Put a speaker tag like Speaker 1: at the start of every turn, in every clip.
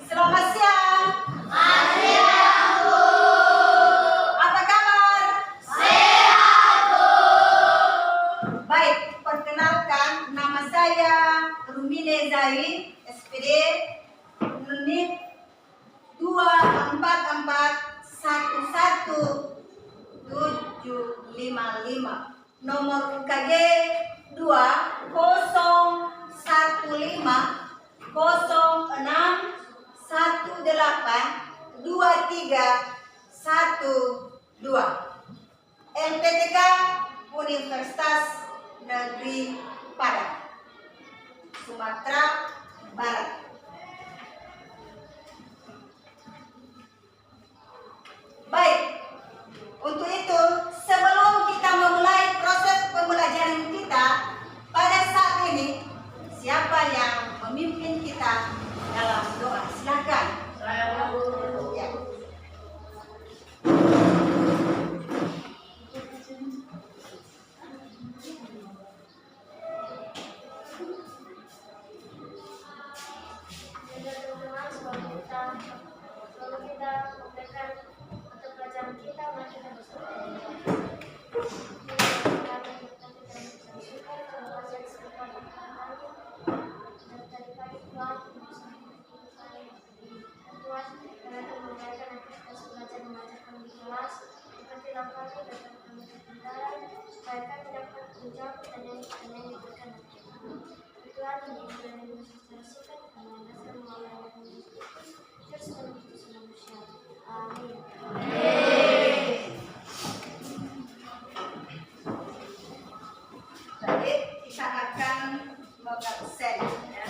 Speaker 1: Selamat siang. Siang, Bu. Apa kabar? Sehat, Bu. Baik, perkenalkan nama saya Rumine Zaid, SPD, menit 244117755. Nomor UKG 2006182312. LPTK Universitas Negeri Padang, Sumatera Barat. Baik, untuk itu sebelum kita memulai proses pembelajaran kita pada saat ini, siapa yang memimpin kita dalam doa? Silakan. Saya, Bu. Ya. Baik, kita akan mengabsen ya.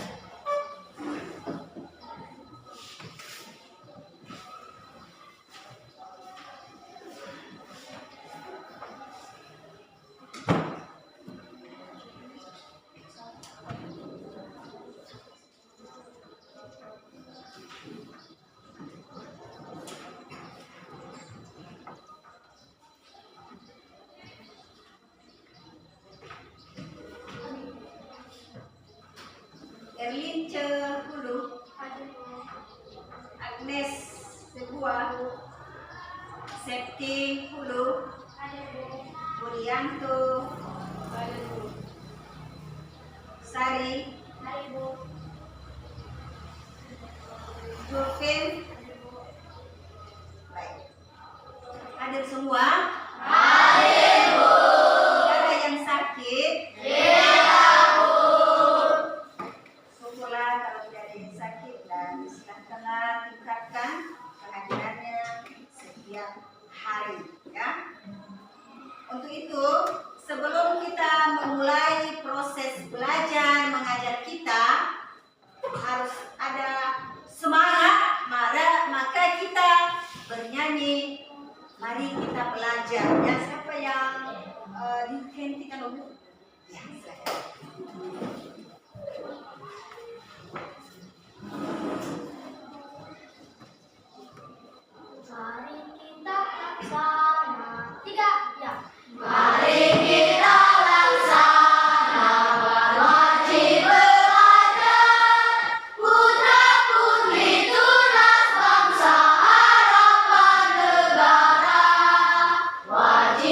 Speaker 1: Erlin Hulu, Agnes Sebuah, Septi Hulu, Budianto, Sari, Julfin. Baik, hadir semua. Hadir, Bu. Ada yang sakit? Kalau tidak ada yang sakit, dan silahkanlah tingkatkan kehadirannya setiap hari ya. Untuk itu sebelum kita memulai proses belajar mengajar kita harus ada semangat, maka kita bernyanyi mari kita belajar ya. Siapa yang dihentikan dulu? Ya, silakan.
Speaker 2: Mari kita laksana. 3 ya.
Speaker 1: Mari kita laksana wajib belajar, putra putri tunas bangsa harapan negara. Wajib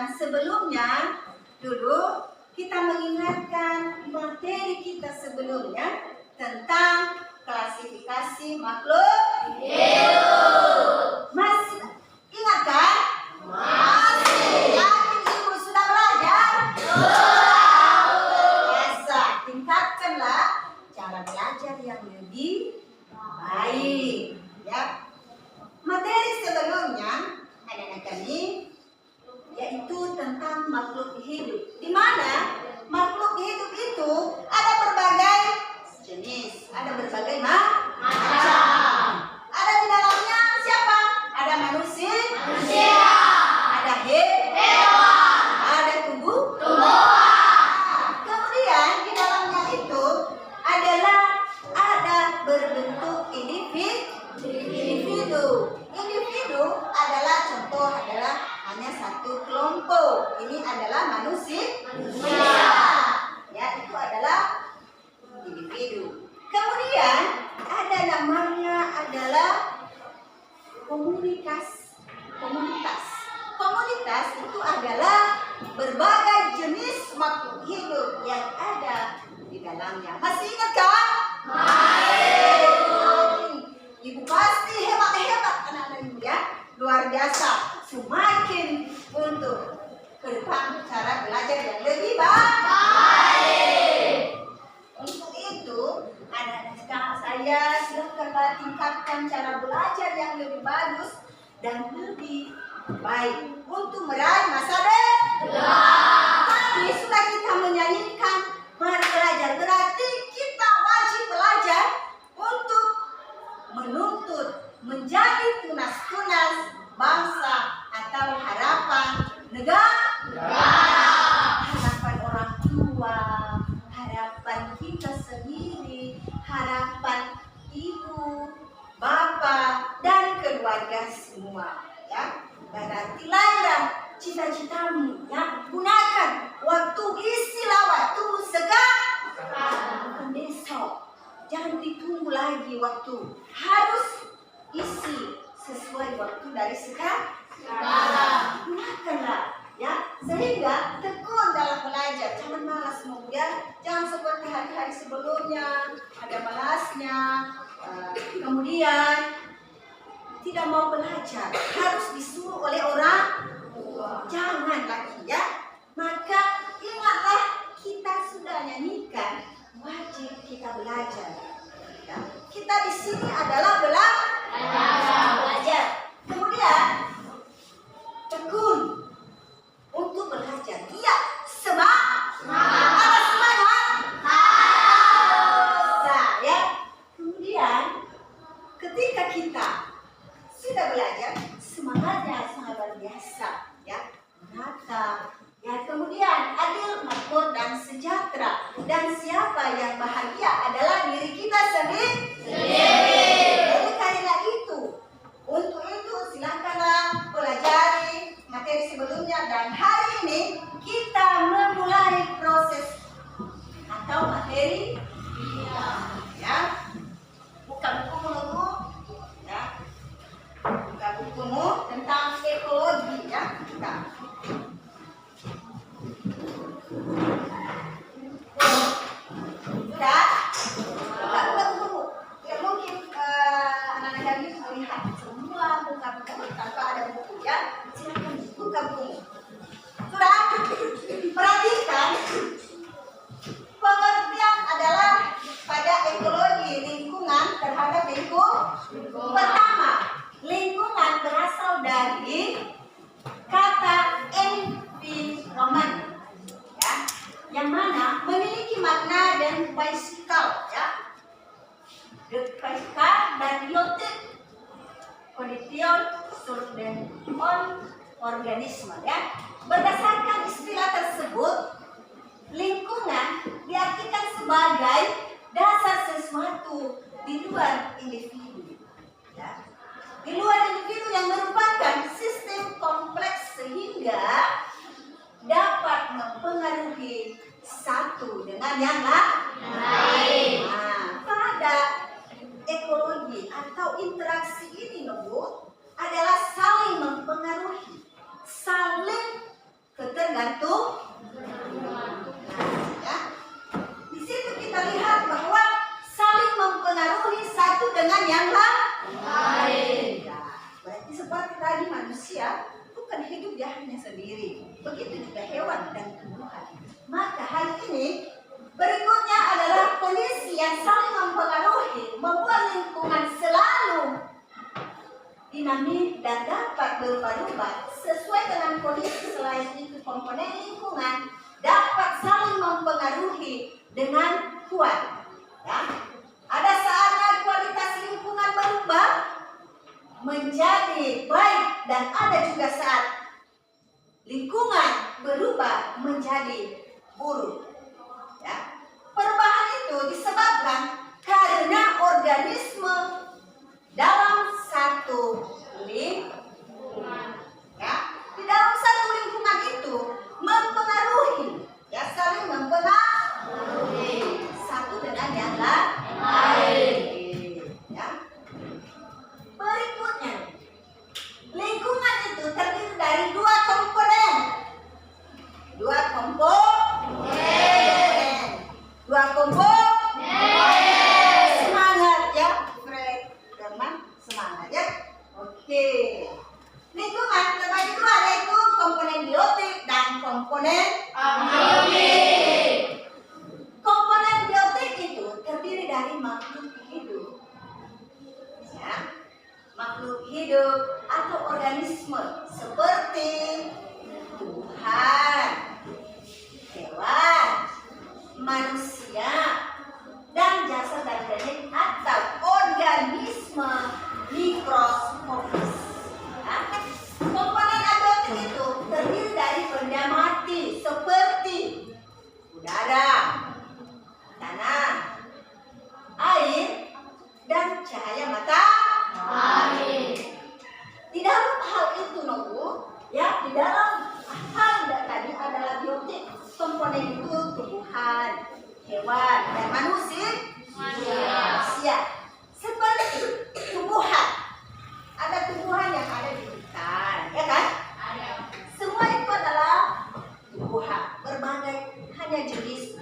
Speaker 1: Dan sebelumnya, dulu kita mengingatkan materi kita sebelumnya tentang klasifikasi makhluk hidup. Masih ingat kan? Masih. Yakin ibu sudah belajar? Biasa, tingkatkanlah cara belajar yang lebih baik. Ya. Materi sebelumnya anak-anak kami yaitu tentang makhluk hidup. Di mana makhluk hidup itu ada berbagai jenis, ada berbagai macam. Ada di dalamnya siapa? Ada manusia, ada hewan, ada tumbuhan. Kemudian di dalamnya itu ada berbentuk individu. Individu adalah contoh adalah hanya satu kelompok. Ini adalah manusia. Ya, itu adalah individu. Kemudian ada namanya adalah komunitas. Komunitas itu adalah berbagai jenis makhluk hidup yang ada di dalamnya. Masih ingat kan? Ibu pasti hebat anak-anak ibu ya. Luar biasa. Semakin untuk ke depan cara belajar yang lebih baik. Untuk itu, anak-anak saya silakanlah tingkatkan cara belajar yang lebih bagus dan lebih baik untuk meraih masa depan. Tadi sudah kita menyanyikan mari belajar, berarti kita wajib belajar untuk menuntut menjadi tunas-tunas bangsa atau harapan negara, harapan orang tua, harapan kita sendiri, harapan ibu, bapak, dan keluarga semua. Ya, berarti lahirlah cita-citamu. Ya, gunakan waktu, istilah waktu sekarang, bukan besok. Jangan ditunggu lagi waktu. Harus isi sesuai waktu dari sekarang. Gunakanlah ya, sehingga tekun dalam belajar. Jangan malas kemudian, jangan seperti hari-hari sebelumnya ada malasnya, kemudian tidak mau belajar, harus disuruh oleh orang. Jangan lagi ya. Maka ingatlah kita sudah nyanyikan wajib kita belajar. Ya. Kita di sini adalah belajar. Kemudian tekun untuk belajar. Iya, semangat. Ada semangat. Ya. Kemudian ketika kita sudah belajar, semangatnya sangat luar biasa. Ya, menata. Ya, kemudian adil, makmur, dan sejahtera. Dan siapa yang bahagia adalah diri kita sendiri. Jadi karena itu, untuk itu silakanlah pelajari materi sebelumnya, dan hari ini kita memulai proses atau materi. Ya, buka bukumu dulu. Ya, buka bukumu tentang ekologi ya. Kita. Sudah? Buka buku. Ya mungkin anak-anak kami melihat semua buka-buku tanpa ada buku ya. Silakan buka buku. Sudah? Perhatikan. Pengertian adalah pada ekologi lingkungan terhadap lingkungan. Pertama, lingkungan berasal dari kata environment. Yang mana memiliki makna dan fisikal ya, fisikal dan biotik, kondisi dan organisme ya. Berdasarkan istilah tersebut, lingkungan diartikan sebagai dasar sesuatu di luar individu ya. Di luar individu yang merupakan sistem kompleks sehingga dapat mempengaruhi satu dengan yang lain. Nah, pada ekologi atau interaksi ini adalah saling mempengaruhi, saling komponen lingkungan dapat saling mempengaruhi dengan kuat. Ya. Ada saatnya kualitas lingkungan berubah menjadi baik dan ada juga saat lingkungan berubah menjadi buruk. Ya. Perubahan itu disebabkan karena organisme dalam satu lingkungan. Ya. Di dalam satu lingkungan itu mempengaruhi, ya, saling mempengaruhi satu dengan yang lain. Ya. Berikutnya, lingkungan itu terdiri dari dua komponen. Dua komponen. Semangat ya, Fred, teman, semangat ya. Oke. Lingkungan terbagi dua, yaitu komponen biotik dan komponen abiotik. Komponen biotik itu terdiri dari makhluk hidup. Ya. Makhluk hidup atau organisme seperti tumbuhan, hewan, manusia, dan jasad organik atau organisme mikroskopis. Ya. Komponen abiotik itu terdiri dari benda mati seperti udara, tanah, air, dan cahaya matahari. Di dalam hal itu, ya, di dalam hal tadi adalah biotik. Komponen itu tumbuhan, hewan, dan manusia. Seperti tumbuhan, ada tumbuhan yang ada di hutan, ya kan? Semua itu adalah tumbuhan, berbagai hanya jenis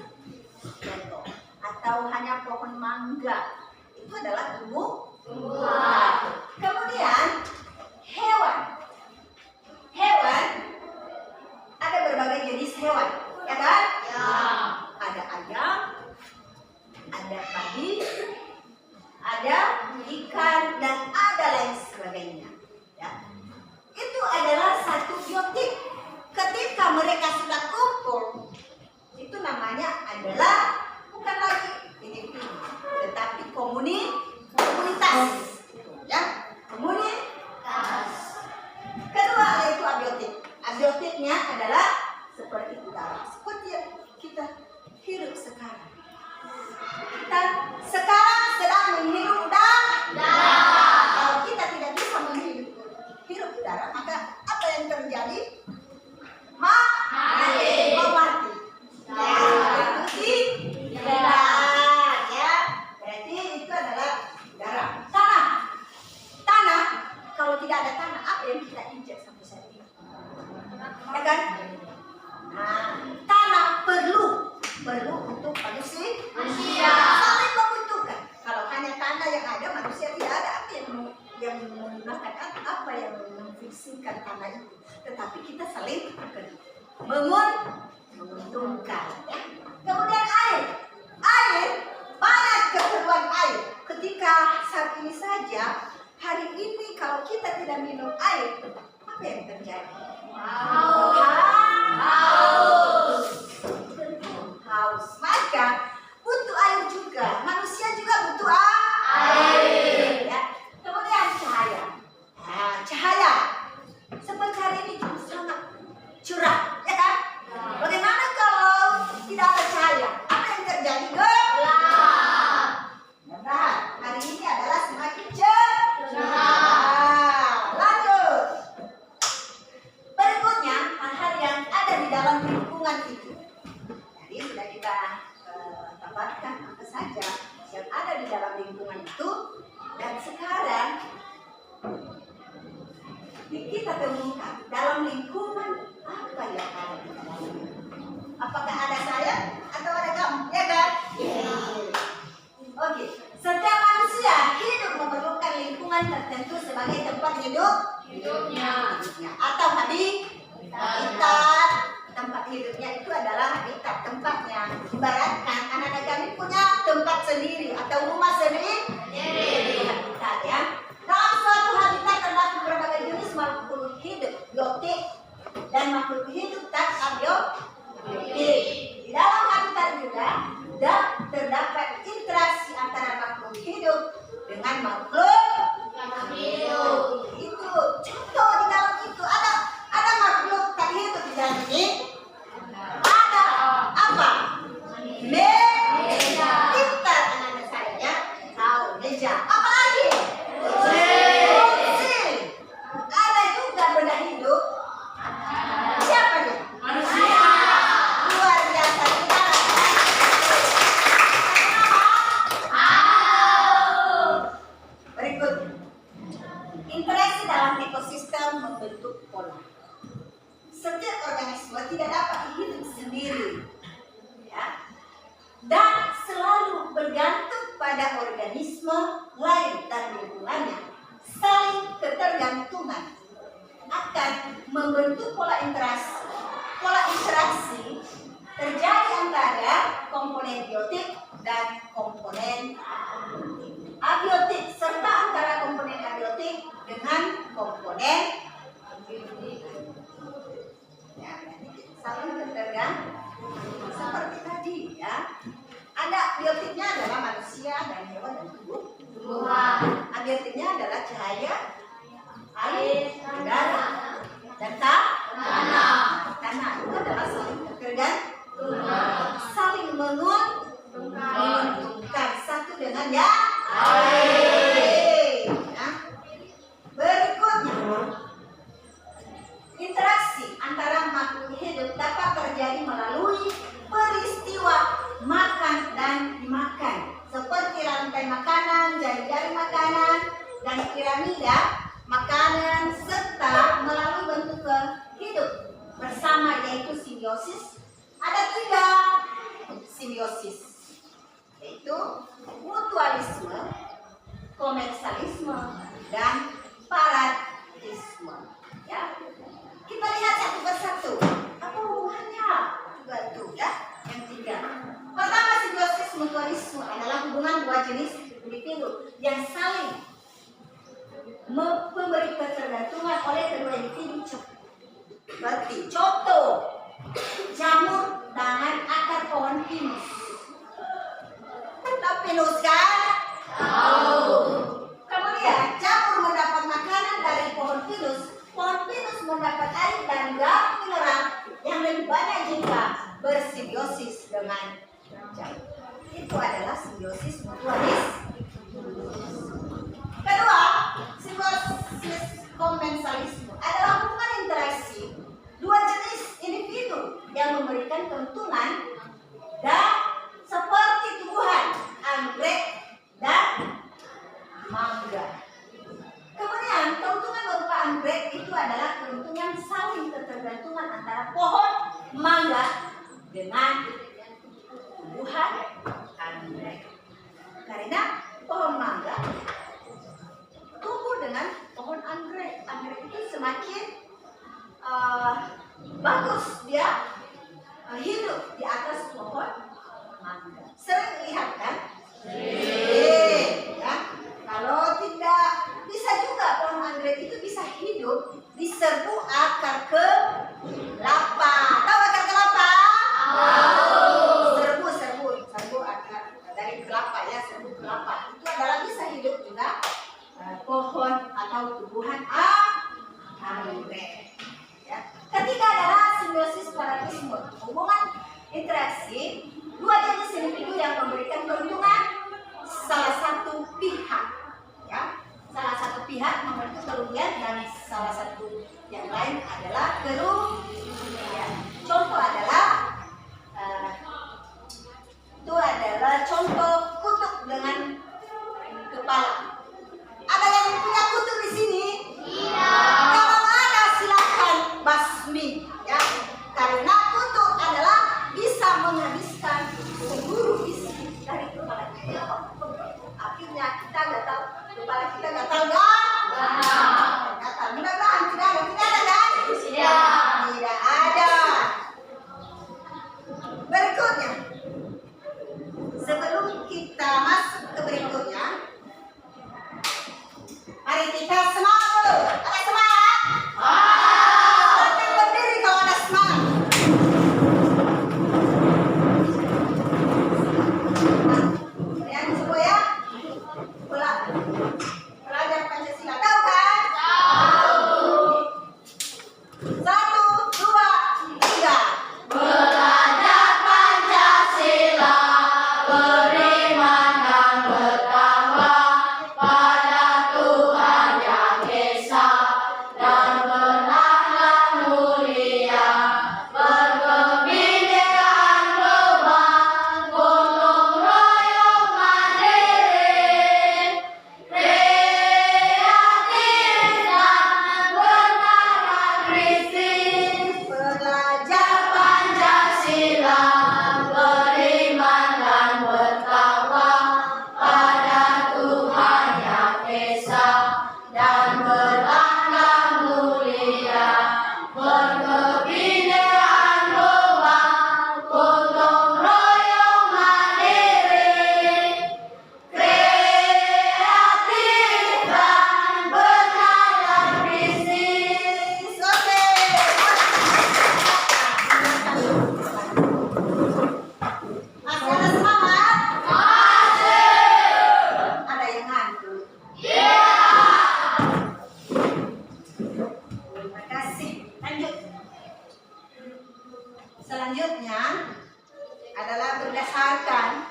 Speaker 1: contoh atau hanya pohon mangga. Itu adalah tumbuhan. Kemudian hewan ada berbagai jenis hewan, ya kan? Ya. Ada ayam, ada babi, ada ikan, dan ada lain sebagainya. Ya. Itu adalah satu biotik. Ketika mereka sudah kumpul, itu namanya adalah bukan lagi individu, tetapi komunitas. Ya, komunitas. Kedua yaitu abiotik. Abiotiknya adalah seperti udara, seperti yang kita hirup sekarang. Kita sekarang sedang menghirup udara. Kalau kita tidak bisa menghirup udara, maka apa yang terjadi? Mati. Ya. Berarti itu adalah udara. Tanah. Kalau tidak ada tanah, apa yang kita injak sampai saat ini? Ya kan? Nah, tanah perlu untuk manusia. Saling membutuhkan. Kalau hanya tanah yang ada, manusia tidak ada. Apa yang menggunakan apa yang memfungsikan tanah itu? Tetapi kita saling menguntungkan. Ya. Kemudian air, banyak keperluan air. Ketika saat ini saja, hari ini kalau kita tidak minum air, apa yang terjadi? Haus. Maka butuh air juga. Manusia juga butuh air. Ya. Kemudian cahaya. Nah, cahaya seperti hari ini sangat curah, ya kan? Bagaimana kalau tidak ada cahaya? Apa yang terjadi? Gelap. Benar. Hari ini adalah semakin cerah. Lanjut. Berikutnya, hal-hal yang ada di dalam lingkungan itu. Jadi sudah kita tambahkan apa saja yang ada di dalam lingkungan itu. Dan sekarang kita temukan dalam lingkungan apa yang ada di dalamnya. Apakah ada saya atau ada kamu? Ya kan? Oke. Setiap manusia hidup memerlukan lingkungan tertentu sebagai tempat hidupnya. Atau habitat. Tempat hidupnya itu adalah habitat, tempatnya. Ibaratkan anak-anak kami punya tempat sendiri atau rumah sendiri. Habitat, ya. Dalam suatu habitat terdapat berbagai jenis makhluk hidup, biotik, dan makhluk hidup tak pada organisme lain dan lingkungannya, saling ketergantungan akan membentuk pola interaksi. Pola interaksi terjadi antara komponen biotik dan komponen abiotik, serta antara komponen abiotik dengan komponen biotik. Ya, saling ketergantungan seperti tadi ya. Ada biotiknya adalah manusia dan hewan dan tumbuhan. Abiotiknya adalah cahaya, air, udara, dan tanah. Itu adalah saling ketergantungan, saling menguntungkan satu dengan yang lain. Nah, berikutnya, interaksi antara makhluk hidup dapat terjadi melalui peristiwa makan dan dimakan, seperti rantai makanan, jari-jari makanan, dan piramida makanan, serta melalui bentuk hidup bersama, yaitu simbiosis. Ada 3 simbiosis, yaitu mutualisme, komensalisme, dan paratisme. Ya, kita lihat satu persatu. Apa hubungannya? Coba tuh ya, yang 3. Pertama, simbiosis mutualisme adalah hubungan 2 jenis individu yang saling memberi ketergantungan oleh kedua individu. Seperti contoh, jamur dengan akar pohon pinus. Tahu pinus kan? Tahu. Kemudian jamur mendapat makanan dari pohon pinus. Pohon pinus mendapat air dan garam mineral yang lebih banyak jika bersimbiosis dengan jamur. Itu adalah simbiosis mutualis. Kedua, simbiosis komensalisme adalah hubungan interaksi 2 jenis individu yang memberikan keuntungan dan seperti tumbuhan, anggrek dan mangga. Kemudian keuntungan berupa anggrek itu adalah keuntungan saling ketergantungan antara pohon mangga dengan tumbuhan anggrek. Karena pohon mangga tumbuh dengan pohon anggrek. Anggrek itu semakin bagus dia hidup di atas pohon mangga. Sering lihat kan? Ya. Kalau tidak bisa juga pohon anggrek itu bisa hidup di serbuk akar kelapa. Tahu akar kelapa? Serbuk akar dari kelapa ya, serbuk kelapa. Itu adalah bisa hidup juga pohon atau tumbuhan anggrek. Ya. Ketiga adalah simbiosis paratisme, hubungan interaksi 2 jenis individu yang memberikan keuntungan salah satu pihak. Ya, salah satu pihak memberikan kerugian dan salah satu yang lain adalah kerugian. Contoh adalah itu adalah contoh kutub dengan kepala. Ada yang punya kutub di sini? Tidak. Kalau ada silakan basmi, ya. Karena kutub adalah bisa menghabiskan seluruh isi dari kepala kita. Akhirnya kita gatal, kepala kita gatal nggak? Gatal. Mudah-mudahan tidak ada kan? Tidak. selanjutnya adalah berdasarkan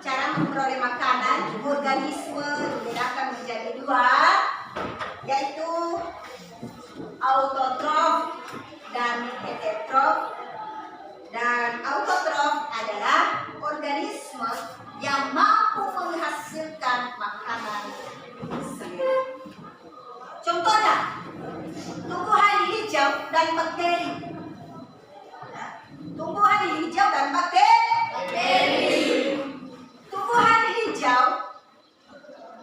Speaker 1: cara memperoleh makanan. Organisme dibedakan menjadi dua, yaitu autotrof dan heterotrof. Dan autotrof adalah organisme yang mampu menghasilkan makanan sendiri. Contohnya, tumbuhan hijau dan bakteri. Tumbuhan hijau dan bakteri. Tumbuhan hijau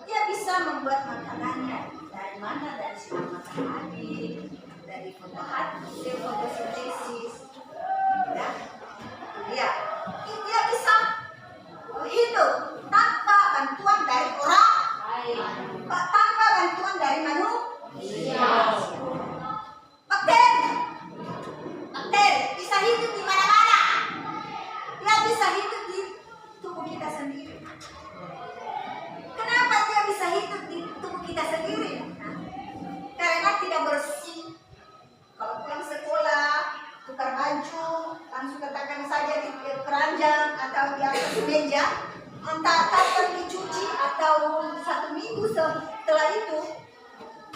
Speaker 1: dia bisa membuat makanannya. Dari mana? Dari sinar matahari, dari fotosintesis. Ya, dia bisa hidup tanpa bantuan dari orang, tanpa bantuan dari manusia. Bakteri bisa hidup di mana-mana. Dia bisa hidup di tubuh kita sendiri. Kenapa dia bisa hidup di tubuh kita sendiri? Karena tidak bersih. Kalau pulang sekolah, tukar baju, langsung letakkan saja di keranjang atau di atas meja, entah kapan dicuci atau 1 minggu setelah itu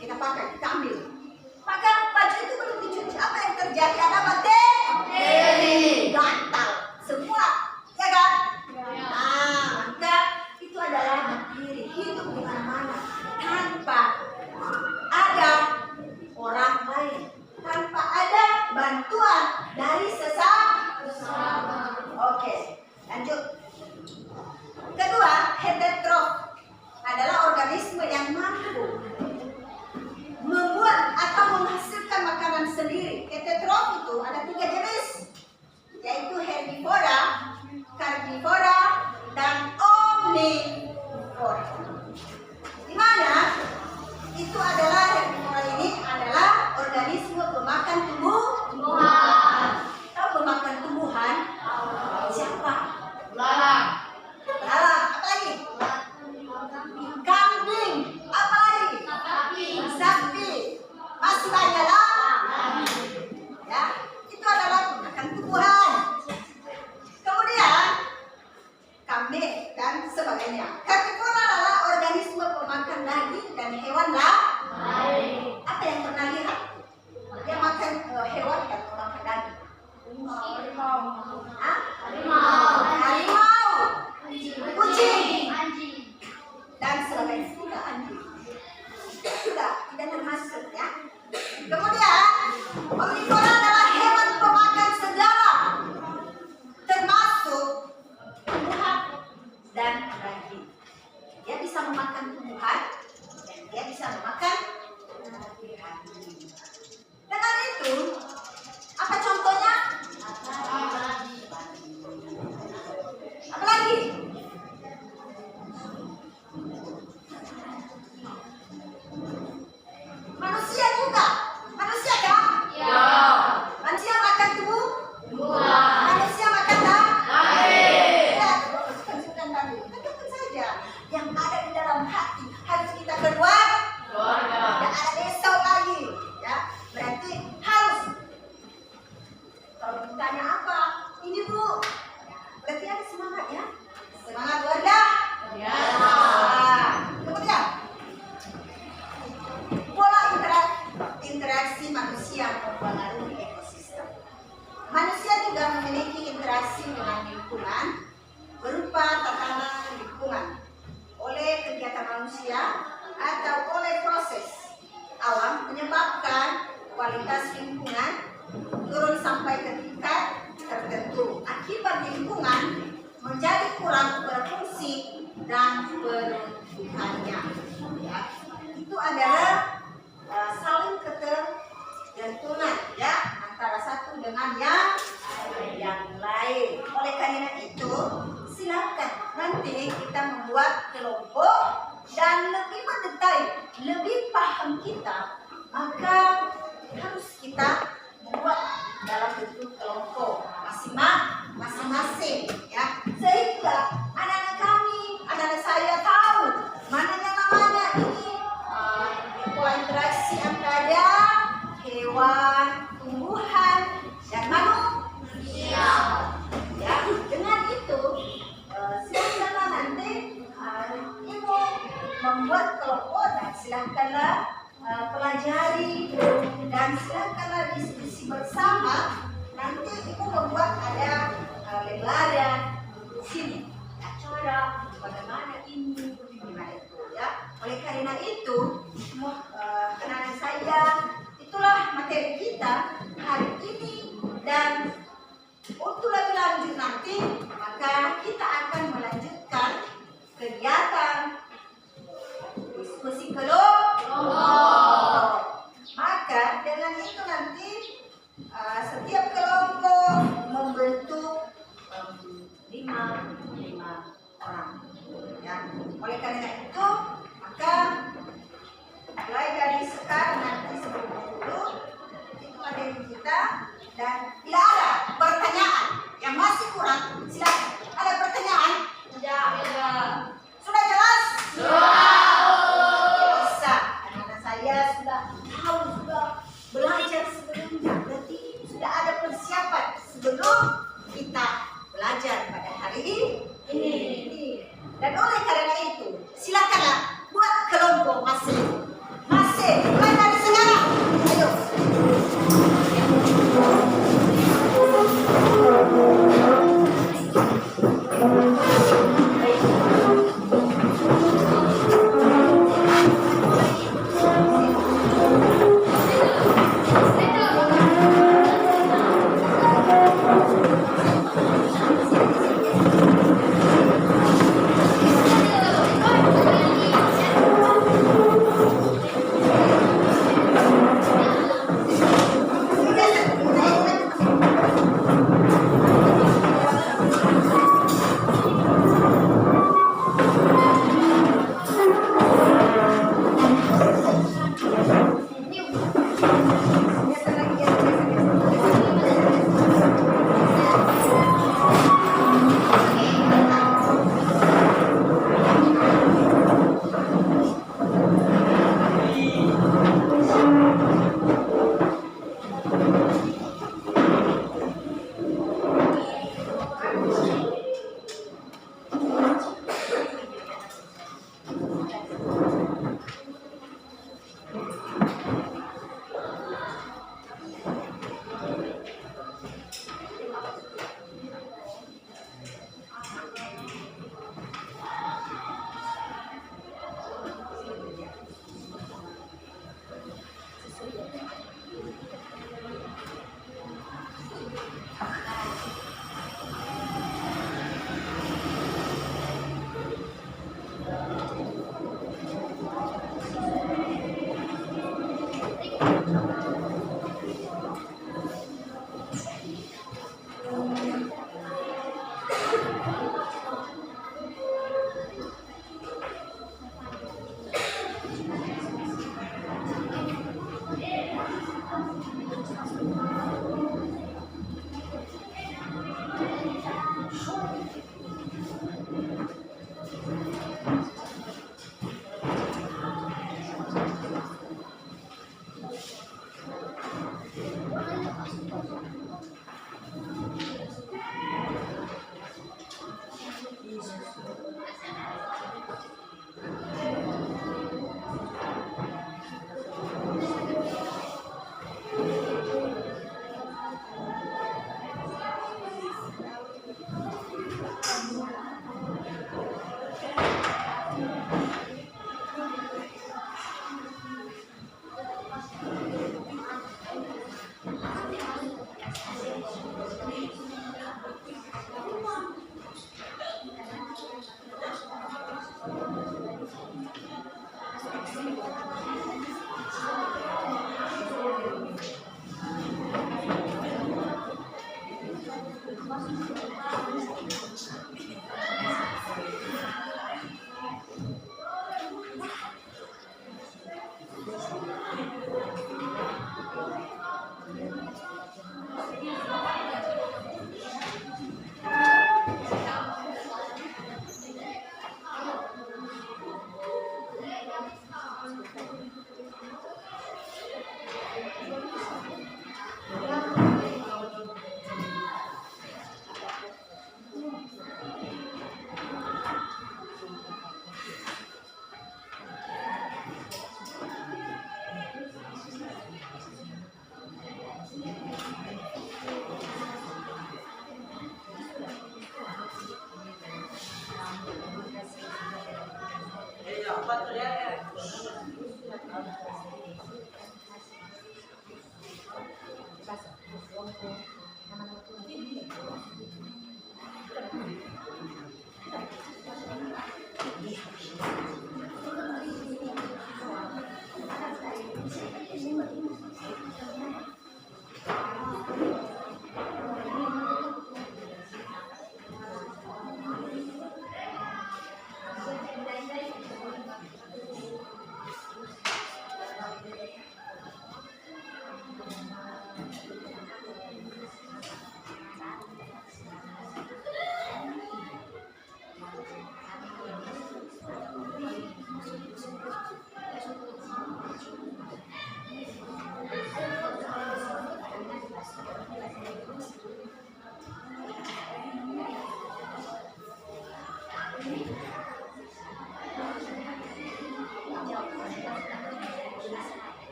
Speaker 1: kita pakai, kita ambil. Maka baju itu belum dicuci, apa yang terjadi? Ada bakteri, gatal semua, ya kan? Nah, maka itu adalah bakteri hidup di mana-mana tanpa ada orang lain, tanpa ada bantuan dari sesama. Oke, lanjut. Kedua, heterotrof adalah organisme yang mampu membuat atau menghasilkan makanan sendiri. Heterotrof itu ada 3 jenis, yaitu herbivora, karnivora, dan omnivora. Di mana itu adalah herbivora ini adalah organisme pemakan tumbuhan. Tahu pemakan tumbuhan? Siapa? Lalang. Apa lagi? Kambing. Apa lagi? Sapi. Masih banyak lah. Ya, itu adalah pemakan tumbuhan. Kemudian kambing dan sebagainya. Karnivora adalah organisme pemakan daging dan hewan lain. Apa yang pernah lihat? Dia makan hewan dan makan daging. Harimau, kucing, dan sebagainya. Sudah anjing. Sudah tidak termasuk ya. Kemudian omnivora adalah hewan pemakan segala, termasuk tumbuhan dan daging. Dia bisa memakan tumbuhan dan dia bisa memakan daging. Dengan itu, apa contohnya? Apa lagi? Manusia juga. Manusia kan? Ya. Manusia makan tumbuhan. Manusia makan daging. Ya, bukan tadi. Katakan saja yang ada di dalam hati harus kita keluar. Tidak ada besok lagi. Ya, berarti harus. Kalau ditanya apa? Ini Bu. Berarti ada semangat ya. Semangat wadah. Ya. Kemudian pola interaksi manusia mempengaruhi ekosistem. Manusia juga memiliki interaksi dengan lingkungan berupa tatanan lingkungan oleh kegiatan manusia atau oleh proses alam menyebabkan kualitas lingkungan turun sampai ke tingkat tertentu. Akibat lingkungan menjadi kurang berfungsi dan peruntukannya. Ya. Itu adalah saling ketergantungan ya antara satu dengan yang lain. Oleh karena itu, silakan nanti kita membuat kelompok dan lebih mendetail, lebih paham kita, maka harus kita membuat dalam bentuk kelompok masing-masing ya, sehingga anak-anak kami, anak-anak saya tahu mana yang namanya ini pola interaksi antara hewan, tumbuhan, dan manusia.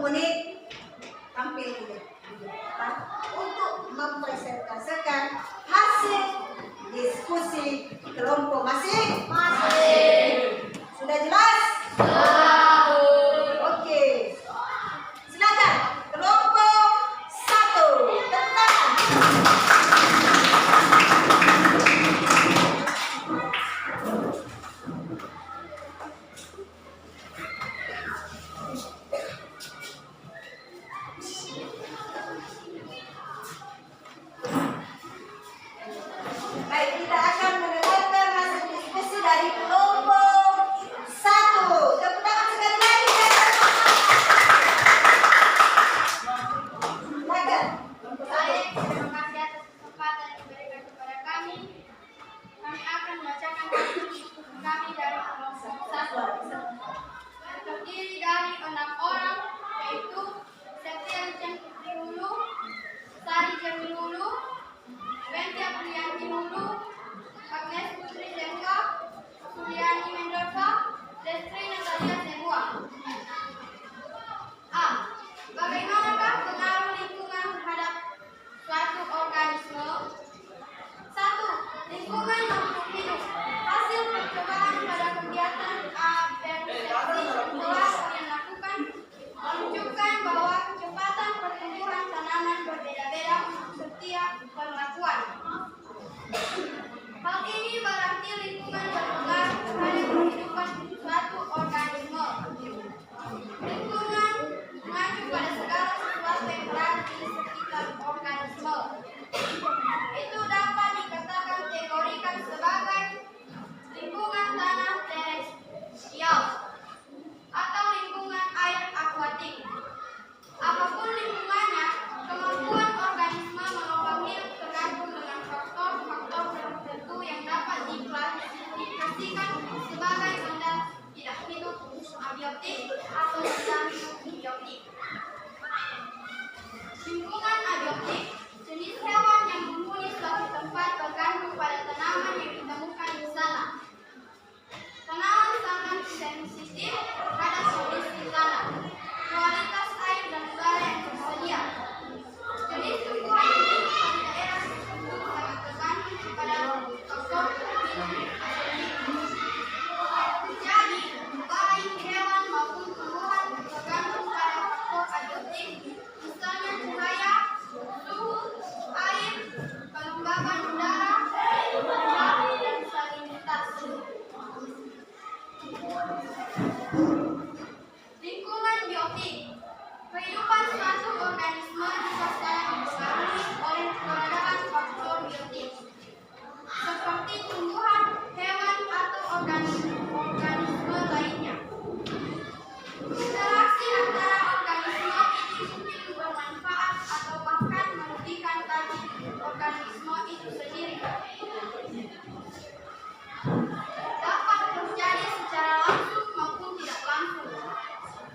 Speaker 1: menit tampil gitu. Untuk mempresentasikan hasil diskusi kelompok masing-masing. Sudah jelas? Oke. Silakan kelompok 1. Tepuk tangan. Baik, kita akan mendengarkan hasil diskusi dari kelompok 1. Tepuk tangan sekali lagi. Silakan.
Speaker 2: Baik, terima kasih atas kesempatan yang diberikan kepada kami. Kami akan membacakan hasil diskusi kami dari kelompok 1. Terdiri dari 6 orang, yaitu Septian Putri Hulu, Sari Jami Hulu, Wendy Aprianti Hulu, Agnes Putri Zemka, Suliani Mendorfa, Destri Natalia Semua. A. Bagaimanakah pengaruh lingkungan terhadap suatu organisme? 1. Lingkungan makhluk hidup. Hasil percobaan pada kegiatan apersepsi telah kalian lakukan menunjukkan bahwa kecepatan pertumbuhan tanaman berbeda-beda untuk setiap perlakuan. Hal ini berarti lingkungan berpengaruh terhadap kehidupan suatu organisme. Lingkungan mengacu pada segala sesuatu yang berada di sekitar organisme. Itu dapat dikategorikan sebagai lingkungan tanah terestrial atau lingkungan air akuatik. Apapun lingkungannya, kemampuan organisme mengembang hidup tergantung dengan faktor-faktor tertentu yang dapat diklasifikasikan sebagai benda tidak hidup abiotik atau benda hidup biotik. Lingkungan abiotik, jenis hewan yang menghuni suatu tempat tergantung pada tanaman yang ditemukan di sana. Tanaman sangat sensitif terhadap kondisi tanah, kualitas air dan udara yang tersedia. Jenis tumbuhan yang hidup pada daerah tertentu sangat tergantung pada faktor abiotik. Jadi, baik hewan maupun tumbuhan tergantung pada faktor abiotik, misalnya cahaya, suhu, air, kelembaban udara, dan salinitas. Lingkungan biotik. Kehidupan suatu organisme juga sangat dipengaruhi oleh keberadaan faktor biotik, seperti tumbuhan, hewan, atau organisme lainnya. Interaksi antara organisme ini mungkin bermanfaat atau bahkan merugikan bagi organisme itu sendiri. Dapat terjadi secara langsung maupun tidak langsung.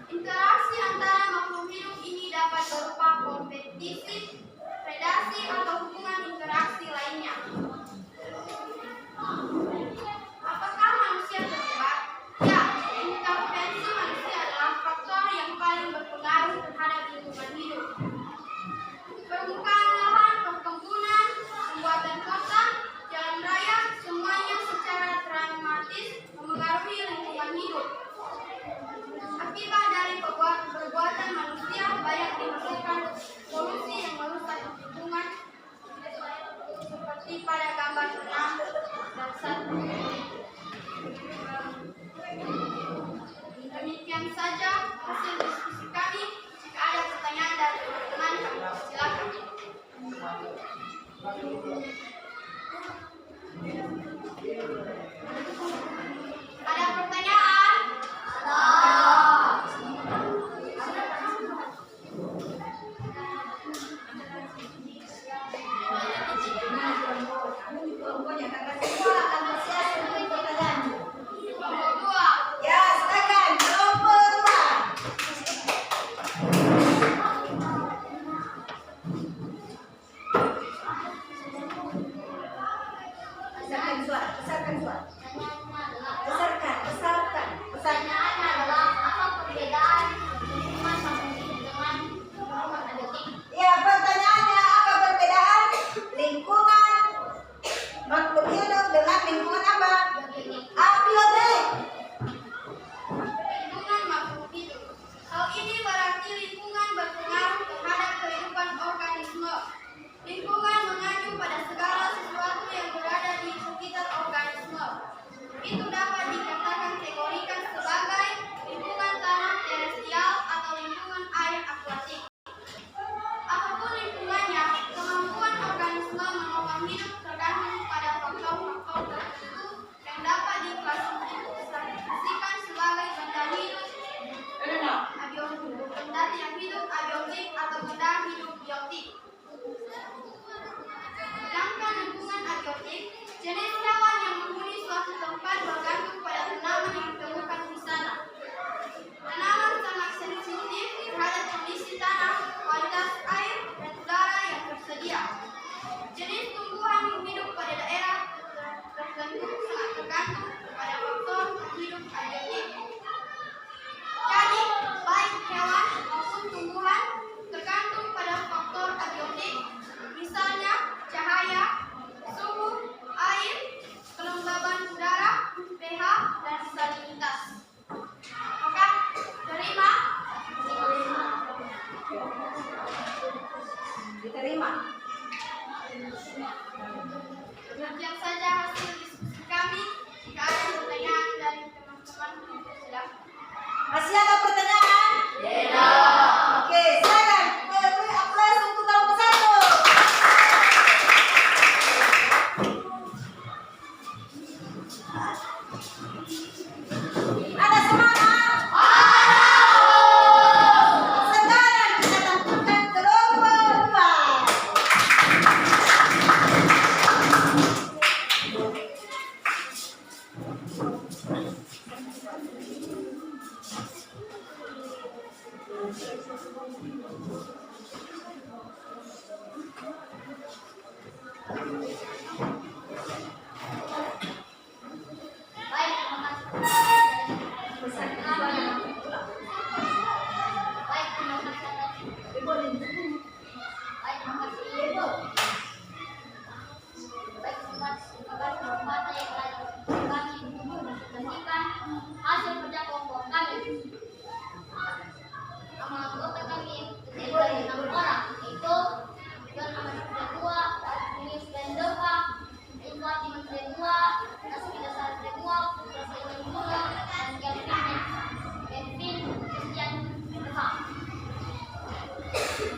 Speaker 2: Interaksi antara makhluk hidup ini dapat berupa kompetisi, predasi, atau hubungan interaksi lainnya. Apakah manusia terlibat? Ya, intervensi manusia adalah faktor yang paling berpengaruh terhadap lingkungan hidup. Permukaan lahan, perkebunan, pembuatan kota, jalan raya, semuanya secara dramatis memengaruhi lingkungan hidup. Akibat dari perbuatan manusia banyak dihasilkan polusi yang merusak lingkungan, seperti pada gambar 6 dan 1. Demikian saja hasil diskusi kami. Jika ada pertanyaan dari teman-teman, silakan.
Speaker 1: Ada semangat? Sekarang kita lakukan gerombolan.
Speaker 2: Baik, terima kasih. Baik, terima kasih. Baik, terima kasih. Baik, terima kasih kepada yang telah kami menyaksikan hasil kerja kelompok kami. Nama anggota kami terdiri dari 6 orang, yaitu John Ahmad Kedua, Yunus Bendova, Infati Menteri Dua, Asmida Sari Dua, Putra Sayyid Mula, dan Kevin Christian Dua.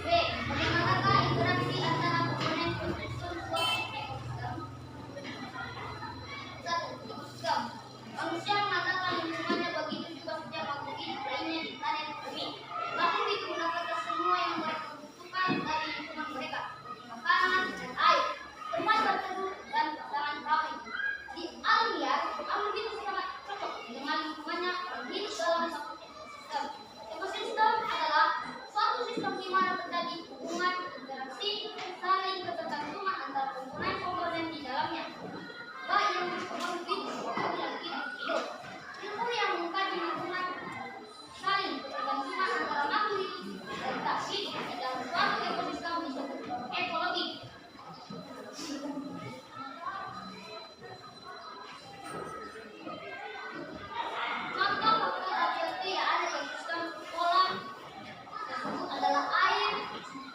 Speaker 2: B. Bagaimanakah interaksi antara komponen ekosistem suatu ekosistem? 1. Ekosistem. Manusia mengatakan lingkungannya begitu juga setiap makhluk hidup lainnya di planet bumi. Makhluk hidup mendapatkan semua yang mereka butuhkan dari lingkungan mereka, makanan dan air, tempat berteduh dan pasangan kawin. Di alam liar, makhluk hidup sangat cocok dengan lingkungannya dan hidup dalam satu ekosistem. Ekosistem adalah suatu sistem di mana terjadi hubungan, interaksi, saling ketergantungan antara komponen-komponen di dalamnya. Baik yang makhluk hidup maupun yang tidak hidup. Ilmu yang mengkaji lingkungan saling ketergantungan antara makhluk hidup dan tak hidup di dalam suatu ekosistem disebut ekologi. Faktor-faktor radioaktif yang ada di ekosistem kolam tersebut adalah air,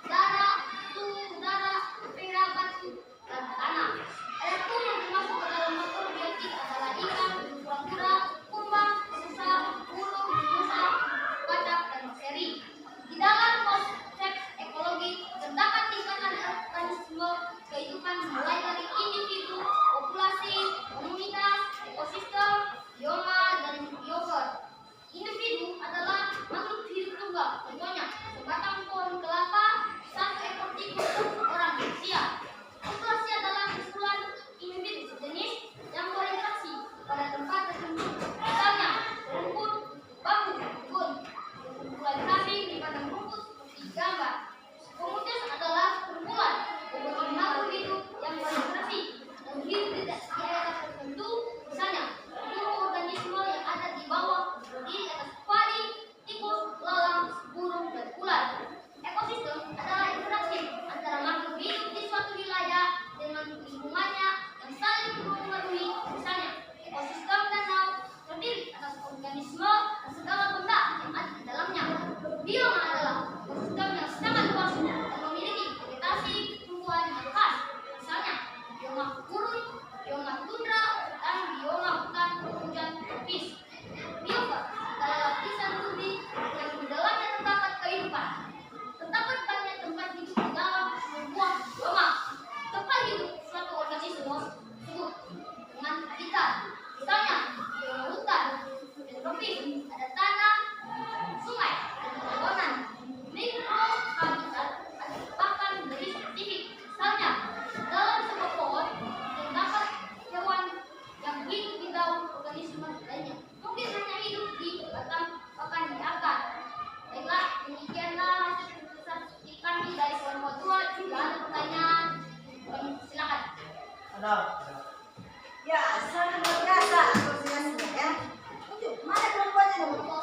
Speaker 2: darah, suhu udara, pH batu, dan tanah. Adapun yang termasuk ke dalam faktor radioaktif adalah ikan, kura-kura, kumbang, rusa, burung, musa, katak, dan bakteri. Di dalam konsep ekologi terdapat tingkatan organisme kehidupan mulai dari individu, populasi, komunitas, ekosistem, bioma, dan biofer. Individu adalah makhluk hidup tunggal, contohnya sebatang pohon kelapa, satu ekor tikus, orang manusia. Populasi adalah kumpulan individu sejenis yang berinteraksi pada tempat tertentu, misalnya rumput, bambu, kebun. Kumpulan kambing di padang rumput seperti gambar. Komunitas adalah kumpulan beberapa makhluk hidup yang berinteraksi dan hidup di daerah tertentu, misalnya seluruh organisme yang ada di bawah berdiri atas padi, tikus, lalang, burung, dan ular. Ekosistem adalah interaksi antara makhluk hidup di suatu wilayah dengan lingkungannya yang saling mempengaruhi. Misalnya, ekosistem danau terdiri atas organisme dan segala benda yang ada di dalamnya. Bioma adalah ekosistem yang sangat luas dan memiliki vegetasi tumbuhan yang khas. Misalnya, bioma gurun, bioma tundra, dan bioma hutan hujan tropis. Biofer adalah lapisan bumi yang di dalamnya terdapat kehidupan. Terdapat banyak tempat hidup di dalam sebuah bioma. Tempat hidup suatu organisme disebut dengan habitat. Misalnya, bioma hutan dan tropis ada tanah, sungai, dan pepohonan. Mikrohabitat merupakan jenis spesifik. Misalnya, dalam sebuah pohon terdapat hewan yang hidup di daun organisme lainnya. Mungkin hanya hidup di batang, bahkan di akar. Baiklah, demikianlah hasil keputusan kami dari kelompok 2. Jika ada pertanyaan, silakan.
Speaker 1: Halo. Ya, sangat luar biasa koordinasinya ya. Mana perempuannya?
Speaker 2: Kelompok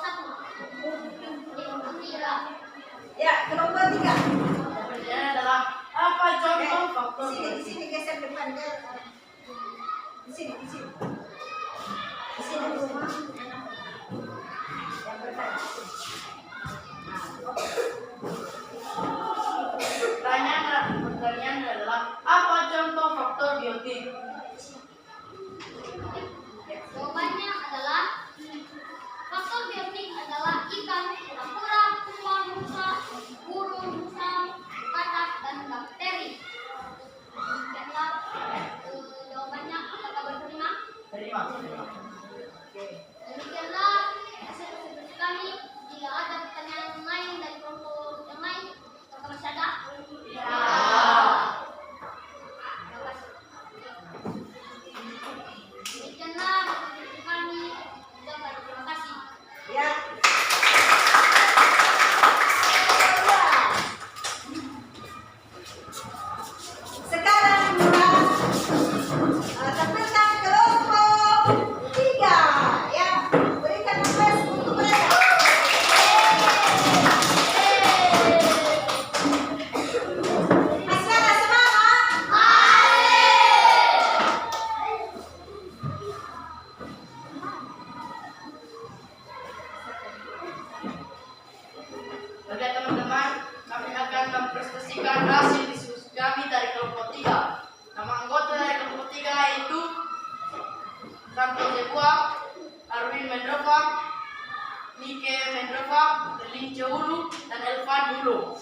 Speaker 3: Nike Mendrova, Lince Hulu, dan Elvan Hulu.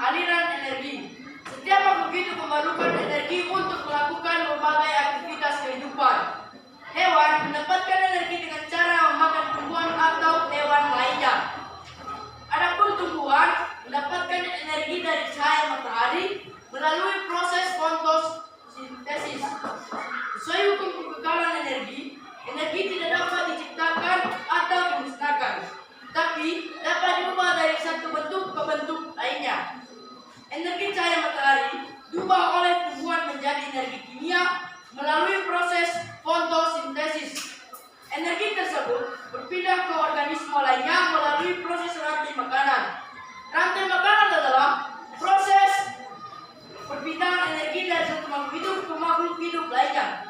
Speaker 3: Aliran energi. Setiap makhluk hidup memerlukan energi untuk melakukan berbagai aktivitas kehidupan. Hewan mendapatkan energi dengan cara memakan tumbuhan atau hewan lainnya. Adapun tumbuhan mendapatkan energi dari cahaya matahari melalui proses fotosintesis. Sesuai hukum kekekalan energi, energi tidak dapat diciptakan atau dimusnahkan, tapi dapat diubah dari satu bentuk ke bentuk lainnya. Energi cahaya matahari diubah oleh tumbuhan menjadi energi kimia melalui proses fotosintesis. Energi tersebut berpindah ke organisme lainnya melalui proses rantai makanan. Rantai makanan adalah proses perpindahan energi dari satu makhluk hidup ke makhluk hidup lainnya.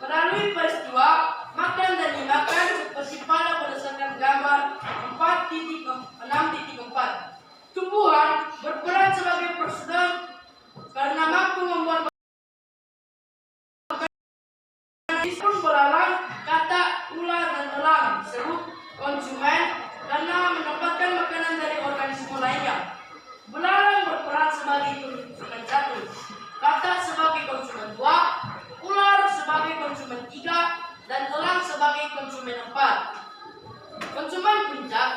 Speaker 3: Melalui peristiwa makan dan dimakan seperti pada berdasarkan gambar 4.6.4. Tumbuhan berperan sebagai persaudaraan karena mampu membuat pun belalang, kata ular dan elang disebut konsumen karena mendapatkan makanan dari organisme lainnya. Belalang berperan sebagai konsumen 1, kata sebagai konsumen 2, ular sebagai konsumen 3, dan elang sebagai konsumen 4. Konsumen puncak.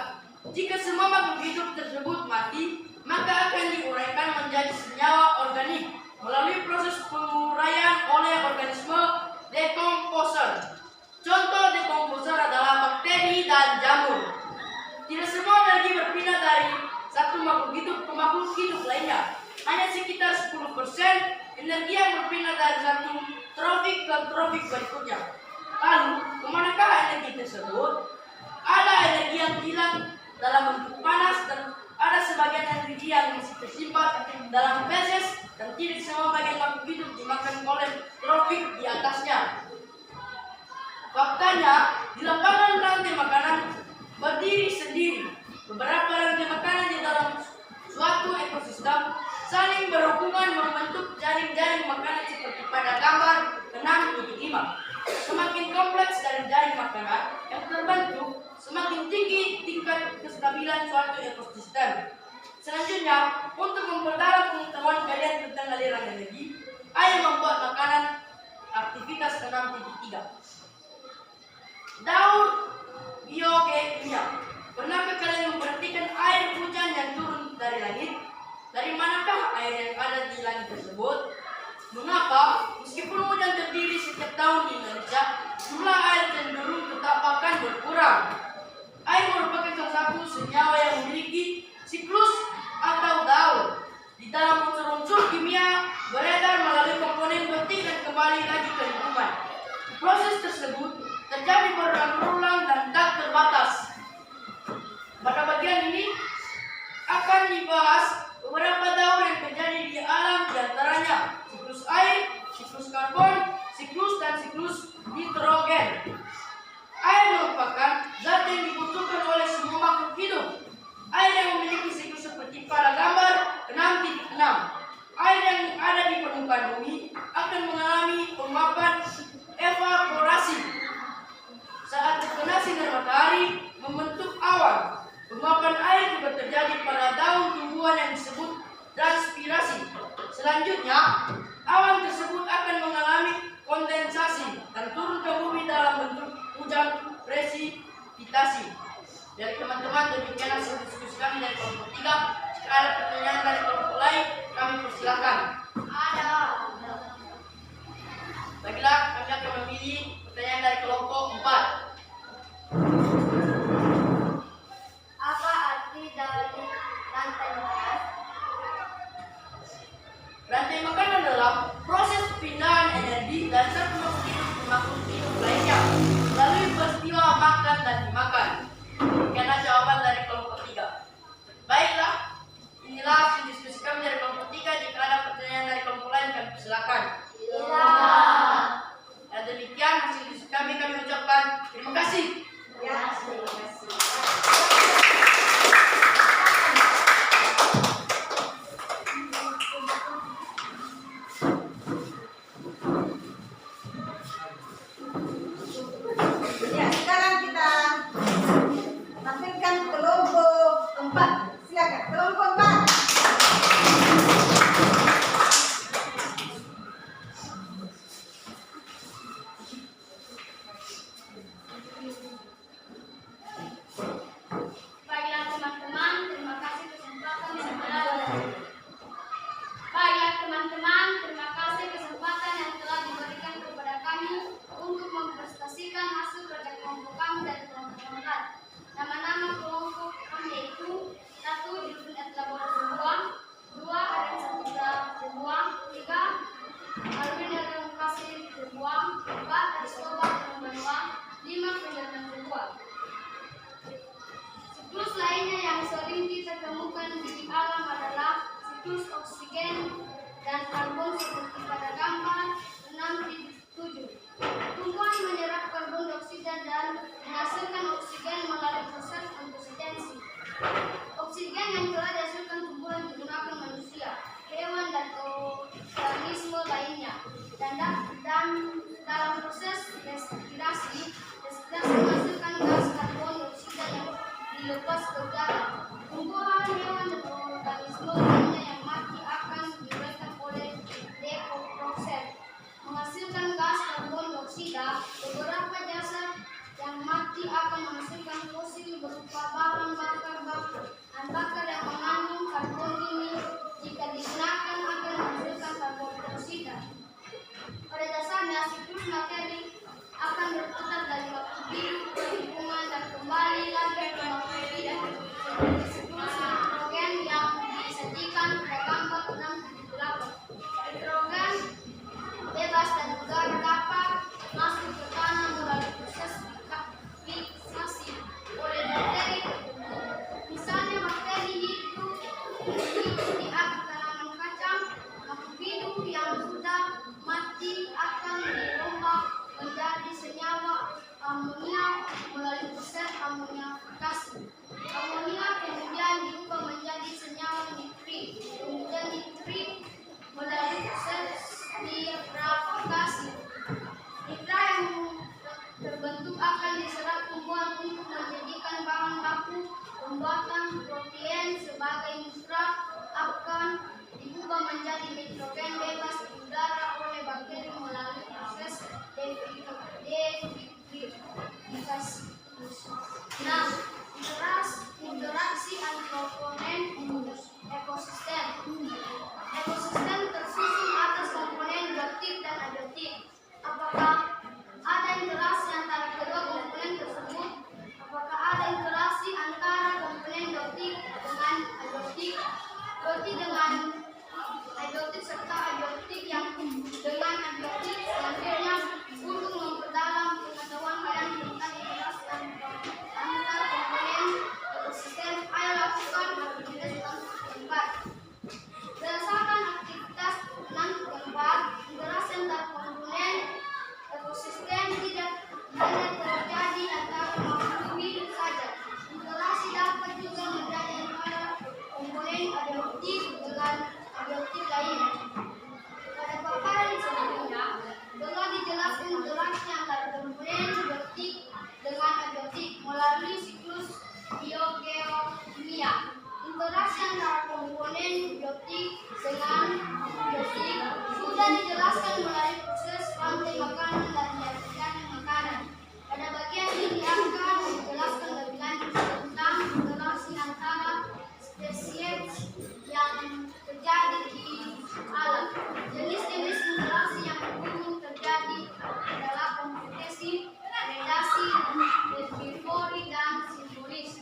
Speaker 3: Jika semua makhluk hidup tersebut mati, maka akan diuraikan menjadi senyawa organik melalui proses penguraian oleh organisme dekomposer. Contoh dekomposer adalah bakteri dan jamur. Tidak semua energi berpindah dari satu makhluk hidup ke makhluk hidup lainnya. Hanya sekitar 10% energi yang berpindah dari satu trofik ke trofik berikutnya. Lalu, kemanakah energi tersebut? Ada energi yang hilang dalam bentuk panas dan ada sebagian energi yang masih tersimpan dalam feses dan tidak semua bagian makhluk hidup dimakan oleh trofik di atasnya. Faktanya, di lapangan rantai makanan berdiri sendiri. Beberapa rantai makanan di dalam suatu ekosistem saling berhubungan membentuk jaring-jaring makanan seperti pada gambar 6.5. Semakin kompleks dari jaring makanan yang terbentuk, semakin tinggi tingkat kestabilan suatu ekosistem. Selanjutnya, untuk memperdalam pengetahuan kalian tentang aliran energi, ayo membuat makanan aktivitas 6.3. Daur biokimia. Pernahkah kalian memperhatikan air hujan yang turun dari langit? Dari manakah air yang ada di langit tersebut? Mengapa? Meskipun hujan terdiri setiap tahun di Indonesia, jumlah air cenderung tetap akan berkurang. Air merupakan salah satu senyawa yang memiliki siklus atau daur. Di dalam unsur-unsur kimia beredar melalui komponen penting dan kembali lagi ke lingkungan. Proses tersebut terjadi berulang-ulang dan tak terbatas. Pada bagian ini akan dibahas beberapa daur yang terjadi di alam, diantaranya siklus air, siklus karbon, siklus dan siklus nitrogen. Air merupakan zat yang dibutuhkan oleh semua makhluk hidup. Air yang memiliki siklus seperti pada gambar 6.6. Air yang ada di permukaan bumi akan mengalami penguapan evaporasi. Saat terkena sinar matahari membentuk awan. Penguapan air juga terjadi pada daun tumbuhan yang disebut transpirasi. Selanjutnya, awan tersebut akan mengalami kondensasi dan turun ke bumi dalam bentuk hujan presipitasi. Dari teman-teman, demikian hasil diskusi kami dari kelompok 3. Jika ada pertanyaan dari kelompok lain, kami persilakan.
Speaker 2: Ada.
Speaker 3: Baiklah, kami akan memilih pertanyaan dari kelompok 4.
Speaker 2: Apa arti dari rantai makanan?
Speaker 3: Rantai makanan adalah proses perpindahan energi dari satu makhluk hidup ke makhluk hidup lainnya melalui peristiwa makan dan dimakan. Demikianlah jawaban dari kelompok 3. Baiklah, inilah hasil diskusi kami dari kelompok 3. Jika ada pertanyaan dari kelompok lain, kami persilakan.
Speaker 2: Iya.
Speaker 3: Dan demikian hasil diskusi kami ucapkan terima kasih.
Speaker 1: Ya, terima kasih. Ya, sekarang kita
Speaker 2: dengan karbon seperti pada gambar 6.7. Tumbuhan menyerap karbon dioksida dan menghasilkan oksigen melalui proses fotosintesis. Oksigen yang telah dihasilkan tumbuhan digunakan manusia, hewan, dan organisme lainnya. Dan dalam proses respirasi menghasilkan gas karbon dioksida yang dilepas ke udara. Tumbuhan, hewan, dan organisme lainnya yang mati akan diuraikan oleh dekomproses, menghasilkan gas karbon dioksida. Beberapa jasad yang mati akan menghasilkan fosil berupa bahan bakar yang mengandung karbon ini. Jika digunakan akan menghasilkan karbon dioksida. Pada dasarnya, siklus materi akan berputar dari waktu hidup ke lingkungan dan kembali lagi ke waktu hidup. Siklus nitrogen yang disajikan pada gambar 6.8. Nitrogen bebas dan udara dapat masuk ke tanah melalui proses fiksasi oleh bakteri tertentu. Misalnya bakteri hidup di akar tanaman kacang. Makhluk yang sudah mati akan dirombak menjadi senyawa amonia melalui proses amonifikasi. Amonia kemudian diubah menjadi senyawa nitrit, kemudian nitrit melalui proses nitrifikasi. Nitra yang terbentuk akan diserap tumbuhan untuk menjadikan bahan baku pembuatan protein. Sebagai nitrat akan diubah menjadi nitrogen bebas di udara oleh bakteri melalui proses devitrifikasi. Nah, interaksi antroponen ekosistem. Ekosistem tersusun atas komponen biotik dan abiotik. Apakah ada interaksi antara kedua komponen tersebut? Apakah ada interaksi antara komponen biotik dengan abiotik, biotik dengan abiotik, serta abiotik yang dengan abiotik? Selanjutnya, untuk memperdalam pengetahuan kalian tentang interaksi antara komponen ekosistem, ayo lakukan aktivitas 6.4. Berdasarkan aktivitas 6.4, interaksi antara komponen ekosistem tidak hanya terjadi antara makhluk hidup saja. Interaksi dapat juga terjadi antara komponen abiotik dengan abiotik lainnya. Pada paparan sebelumnya telah dijelaskan interaksi antara komponen biotik dengan abiotik melalui siklus biogeokimia. Interaksi antara komponen biotik dengan abiotik sudah dijelaskan melalui proses rantai makanan dan jaringan makanan. Pada bagian ini akan dijelaskan lebih lanjut tentang interaksi antara spesies yang terjadi di alam. Jenis-jenis interaksi yang umum terjadi adalah kompetisi, predasi, herbivori, dan simbolis.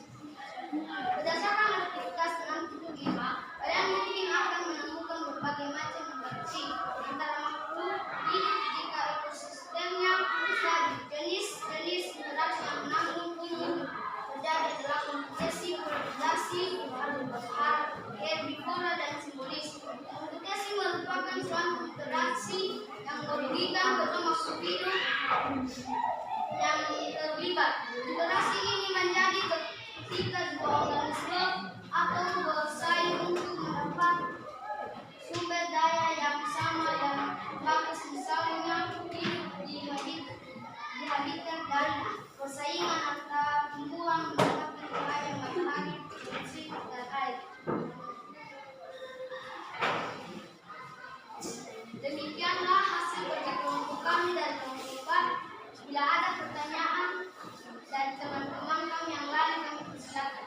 Speaker 2: Berdasarkan aktivitas 6.5, kalian mungkin akan menemukan berbagai macam interaksi antara makhluk hidup jika ekosistemnya stabil. Jenis-jenis interaksi yang umum terjadi adalah kompetisi, predasi, herbivora, dan simbolis. Kompetisi merupakan suatu interaksi yang merugikan kedua makhluk hidup yang terlibat. Interaksi ini menjadi ketika dua organisme atau bersaing untuk mendapat sumber daya yang sama dan bagus, misalnya hidup di habitat dan persaingan antara tumbuhan mendapatkan cahaya matahari, listrik, dan air. Demikianlah hasil kerja kelompok kami dari kelompok 4. Bila ada pertanyaan dari teman-teman kami yang lain, kami persilakan.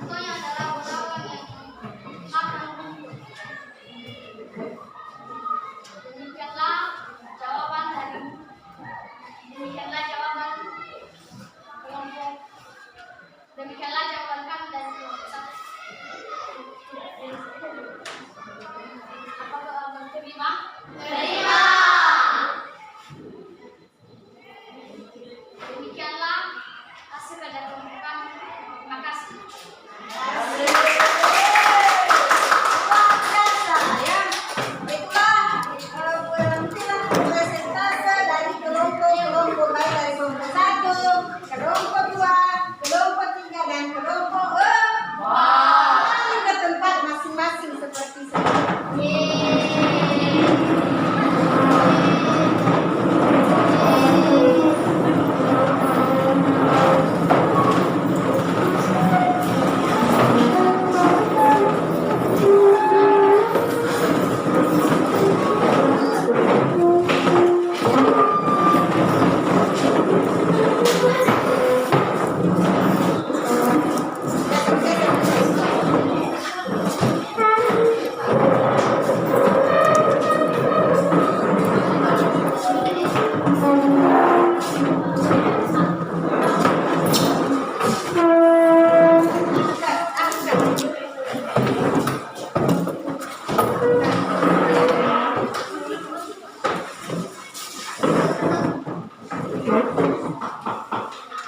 Speaker 2: Contohnya adalah orang yang makan rumput. Demikianlah jawaban kelompok. Demikianlah jawaban kami dari kelompok 1. Apakah terima? Terima. Demikianlah hasil kerja kelompok kami. Terima kasih.
Speaker 1: Luar biasa ya. Itulah penampilan presentase dari kelompok-kelompok baik dari kelompok 1, kelompok 2, kelompok 3 dan kelompok 4. Kembali ke tempat masing-masing seperti semula.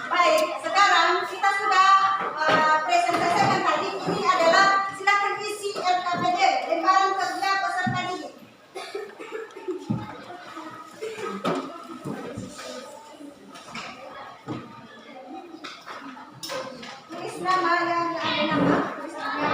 Speaker 1: Baik, sekarang kita sudah presentasikan tadi. Ini adalah silakan isi LKPD, lembaran kerja peserta didik. Tulis nama yang ada nama, tulis nama.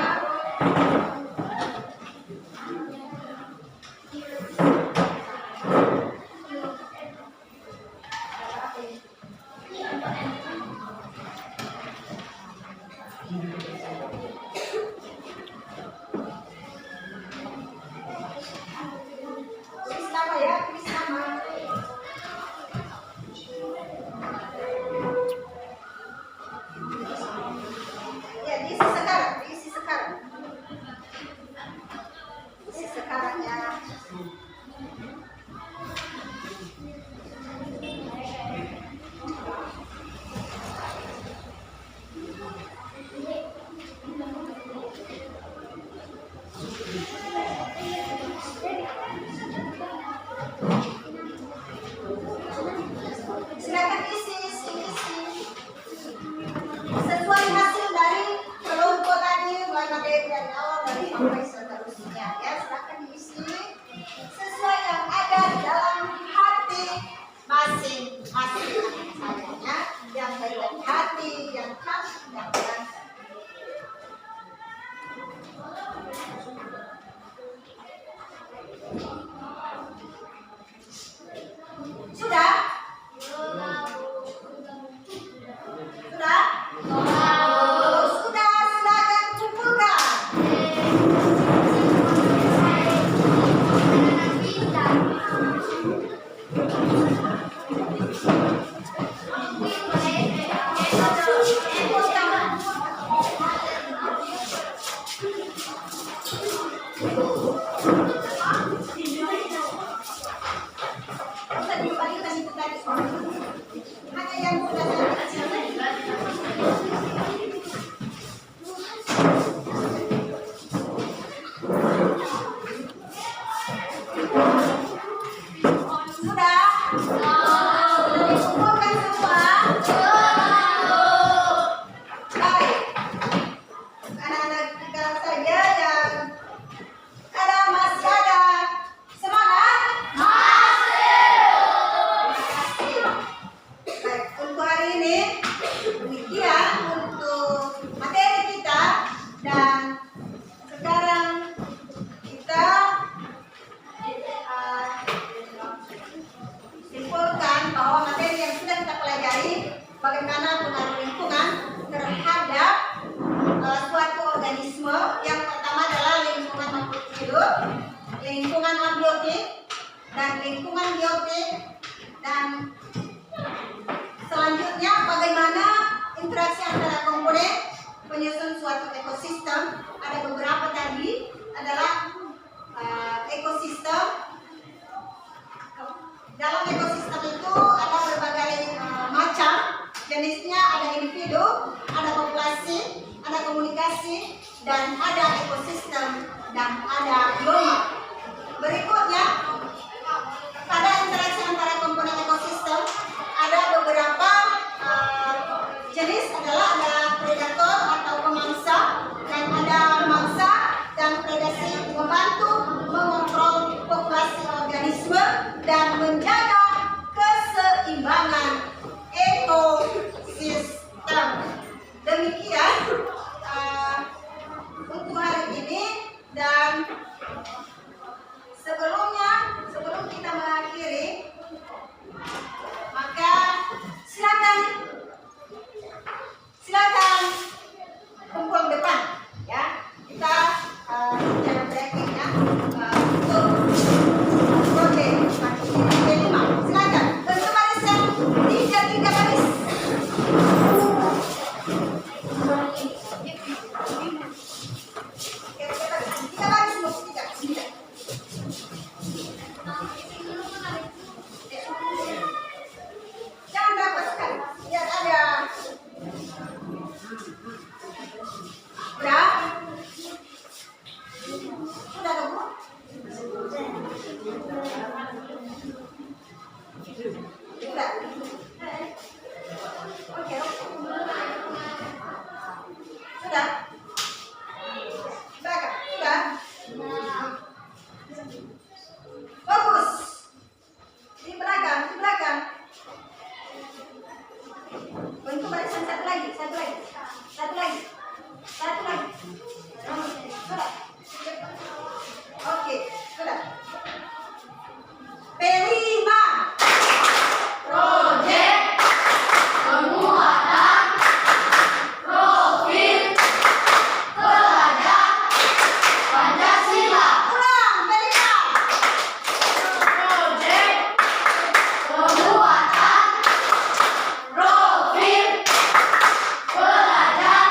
Speaker 1: Tulis nama ya, tulis nama. Ya, diisi sekarang, diisi sekarang. Diisi sekarang ya. Silakan isi. Sesuai hasil dari kelompok tadi, mulai materi dari awal dari sampai seterusnya. Ya, silakan diisi sesuai yang ada di dalam hati masing-masing sayangnya, yang baik dari hati, yang cantik, yang ganteng. Sudah? Sudah? Sudah, silakan kumpulkan. Bisa dikembalikan itu tadi. Hanya yang sudah sudah dikumpulkan semua. Baik, anak-anak kita saja yang masih ada semangat. Baik, untuk hari ini demikian untuk materi kita, dan sekarang kita simpulkan bahwa materi yang sudah kita pelajari bagaimana pengaruh lingkungan terhadap suatu organisme. Yang pertama adalah lingkungan makhluk hidup, lingkungan abiotik, dan lingkungan biotik, dan selanjutnya bagaimana interaksi antara Jenisnya ada individu, ada populasi, ada komunikasi, dan ada ekosistem, dan ada bioma. Berikutnya, pada interaksi antara komponen ekosistem ada beberapa jenis, adalah ada predator atau pemangsa, dan ada mangsa, dan predasi membantu mengontrol populasi organisme dan menjaga keseimbangan ekosistem. Demikian untuk hari ini, dan sebelum kita mengakhiri, maka silakan kumpul depan, ya. Kita jangan breaking, ya, untuk project aktiviti 5. Silakan bentuk baris yang 3 baris. Tiga baris, tiga. Jangan dapat sekali. Lihat ada. Udah? Sudah dong, Bu? Sudah. Oke. Sudah. Sudah. Bagus. Di belakang. Bentuk barisan satu lagi. Sudah. Oke, sudah. P5.
Speaker 3: Project penguatan profil pelajar Pancasila.
Speaker 1: Ulang, P5.
Speaker 3: Project penguatan profil pelajar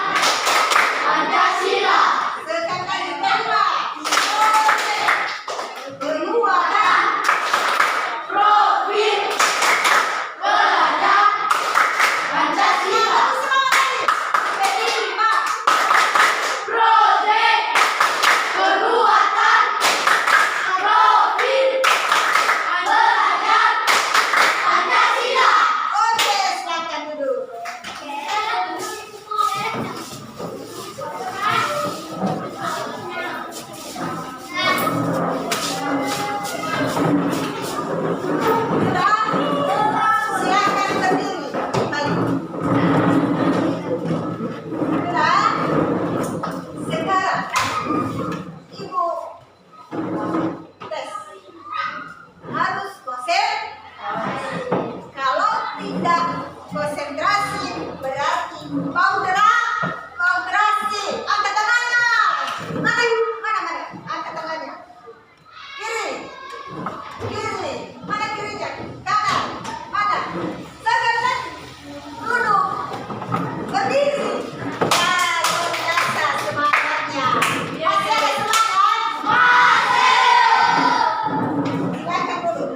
Speaker 3: Pancasila.
Speaker 1: Sekali lagi, P5. Penguatan.
Speaker 3: Profil pelajar Pancasila.
Speaker 1: Semangat lagi. P5.
Speaker 3: Project penguatan profil pelajar Pancasila.
Speaker 1: Oke, silakan duduk. Sudah? Silakan berdiri kembali. Sudah? Sekarang Ibu tes. Harus konsentrasi. Kalau tidak konsentrasi berarti konsentrasi. Angkat tangannya. Mana? Angkat tangannya. Kiri. Mana kirinya? Kanan. Mana? Sekarang duduk. Berdiri. Ya, luar biasa semangatnya. Masih ada semangat? Silakan duduk.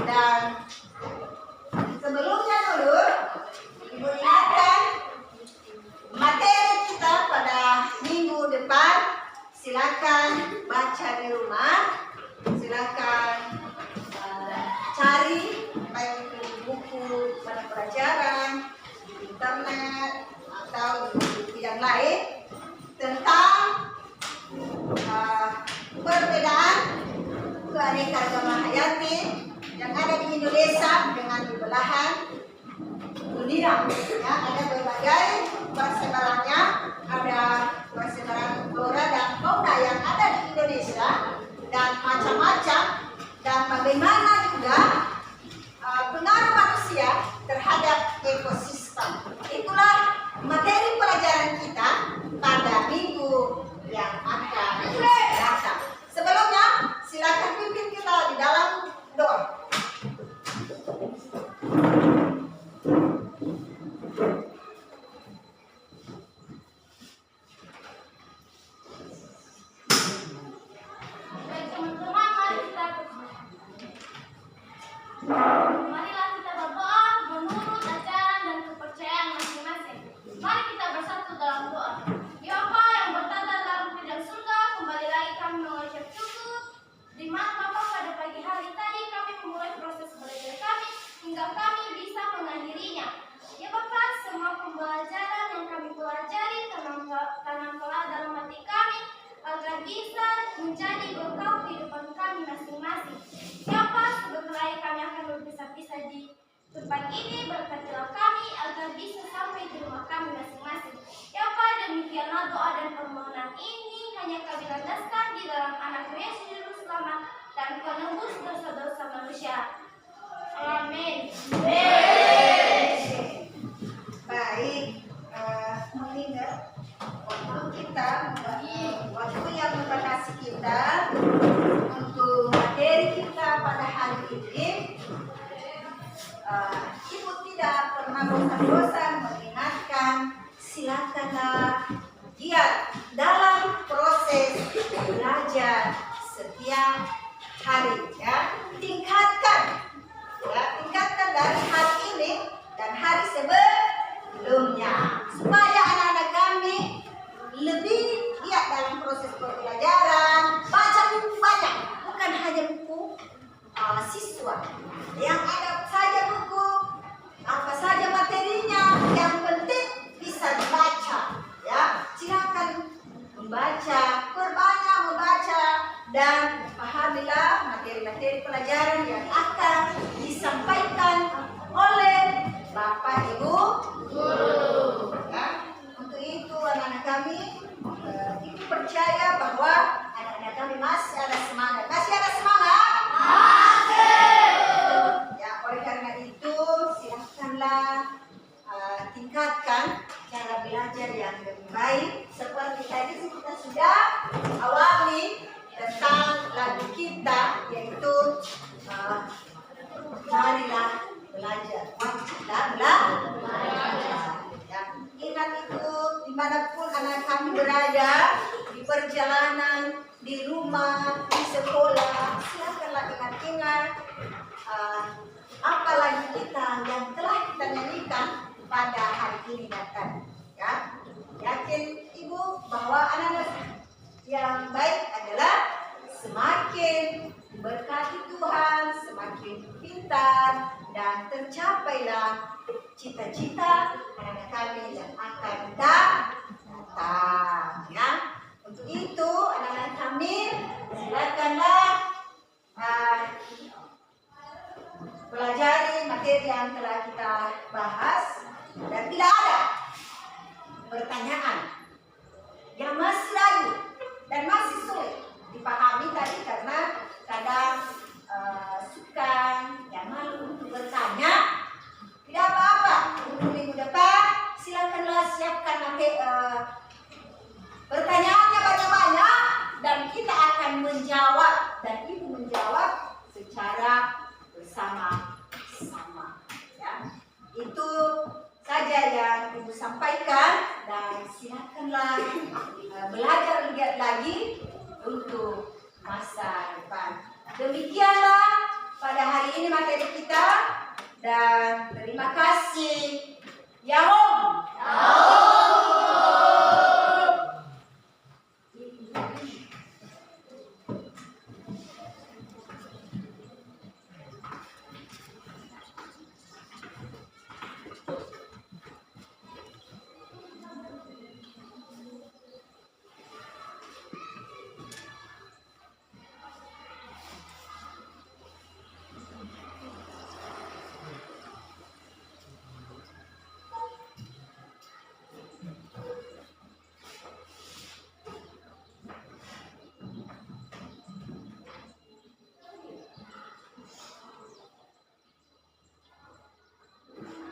Speaker 1: Dan sebelumnya dulu, Ibu ingatkan materi kita pada minggu depan. Silakan baca di rumah, silakan cari baik itu di buku pada pelajaran, di internet atau di bidang lain tentang perbedaan keanekaragaman hayati yang ada di Indonesia dengan di belahan dunia. Ya, ada berbagai persebarannya, ada persebaran flora dan fauna yang ada di Indonesia dan macam-macam, dan bagaimana juga pengaruh manusia terhadap ekosistem. Itulah materi pelajaran kita pada minggu yang akan datang. Sebelumnya, silakan pimpin kita di dalam doa.
Speaker 2: Baik teman-teman, marilah kita berdoa menurut ajaran dan kepercayaan masing-masing. Mari kita bersatu dalam doa. Ya Bapa yang bertata dalam kerajaan surga, kembali lagi kami mengucap syukur. Di mana Bapa pada pagi hari tadi kami memulai proses belajar kami hingga kami bisa mengakhirinya. Ya Bapa, semua pembelajaran yang kami pelajari tanamkanlah dalam hati kami agar bisa menjadi berkah kehidupan kami masing-masing. Ya Bapa, sebentar lagi kami akan berpisah-pisah di tempat ini, berkatilah kami agar bisa sampai di rumah kami masing-masing. Ya Bapa, demikianlah doa dan permohonan ini hanya kami landaskan di dalam anak Yesus Juru Selamat dan penebus dosa-dosa manusia. Amin.
Speaker 1: Baik, mengingat waktu yang membatasi kita untuk materi kita pada hari ini, Ibu tidak pernah bosan-bosan mengingatkan, silakanlah giat dalam proses belajar setiap hari, ya. Tingkatkan dari hari ini dan hari sebelumnya supaya anak-anak kami lebih giat dalam proses pembelajaran. Baca buku banyak, bukan hanya buku siswa. Yang ada saja buku, apa saja materinya, yang penting bisa dibaca. Ya, silakan membaca, perbanyak membaca, dan pahamilah materi-materi pelajaran yang akan disampaikan oleh Bapak Ibu guru. Ya, untuk itu anak-anak kami, Ibu percaya bahwa anak-anak kami masih ada semangat. Masih ada semangat? Ya, oleh karena itu silakanlah tingkatkan cara belajar yang lebih baik. Seperti tadi kita sudah awali tentang lagu kita, yaitu marilah belajar. Kita belajar. Ya, ingat itu dimanapun anak kami berada, di perjalanan, di rumah, di sekolah, silakanlah ingat-ingat apalagi kita yang telah kita nyanyikan pada hari ini datang. Ya, yakin Ibu bahwa anak-anak yang baik adalah semakin berkati Tuhan, semakin pintar, dan tercapailah cita-cita anak-anak kami yang akan datang. Ya, untuk itu anak-anak kami silakanlah pelajari materi yang telah kita bahas, dan tidak ada pertanyaan yang masih ragu dan masih sulit dipahami tadi karena kadang suka yang malu untuk bertanya. Tidak apa-apa, untuk minggu depan silakanlah siapkan pertanyaannya banyak-banyak dan kita akan menjawab, dan Ibu menjawab secara bersama-sama. Ya, itu saja yang Ibu sampaikan, dan silakanlah belajar giat lagi untuk masa depan. Demikianlah pada hari hari ini materi kita dan terima kasih. Yahoo.